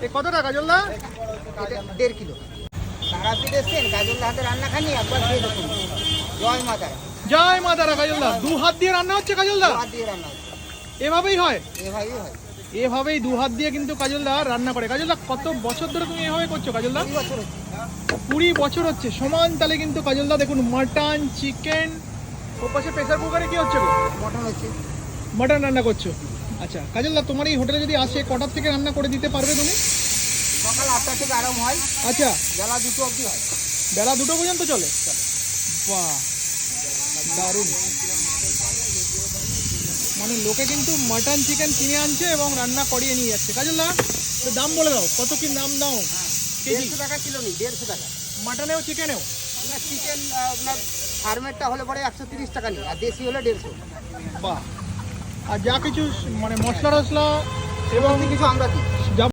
এ কত টাকা কাজলদা? এটা 1.5 কিলো। তারাপীঠ এসছেন, কাজলদা হাতে রান্না খানি, একবার খেয়ে দেখুন। জয় মা তারা। জয় মা তারা কাজলদা। 2 হাত দিয়ে রান্না হচ্ছে কাজলদা? হাত দিয়ে রান্না হচ্ছে। এভাবেই হয়? এভাবেই হয়। এভাবেই 2 হাত দিয়ে কিন্তু কাজলদা রান্না করে। কাজলদা কত বছর ধরে তুমি এভাবে করছো কাজলদা? 20 বছর হচ্ছে। 20 বছর হচ্ছে সমান তালে কিন্তু কাজলদা দেখুন মাটন চিকেন। ও পাশে প্রেসার কুকারে কি হচ্ছে গো? মটন হচ্ছে। মাটন রান্না করছো। আচ্ছা কাজলদা, তোমার এই হোটেলে যদি আসে কটার থেকে রান্না করে দিতে পারবে তুমি? সকাল 8টা থেকে আরম্ভ হয়, আচ্ছা, বেলা 2টো অবধি হয়। বেলা 2টো পর্যন্ত চলে? বাহ, দারুণ। মানে লোকে কিন্তু মাটন চিকেন কিনে আনছে এবং রান্না করিয়ে নিয়ে যাচ্ছে। কাজলদা তো দাম বলে দাও, কত কি দাম দাও কেজি? 150 টাকা কিলো নিই, 150 টাকা। মাটনেও চিকেনেও? আপনার চিকেন আপনার ফার্মেরটা হলে পরে 130 টাকা নিই, আর দেশি হলে 150। বাহ। আর যা কিছু মানে মশলা টশলা এবং কিছু আমরা দিই।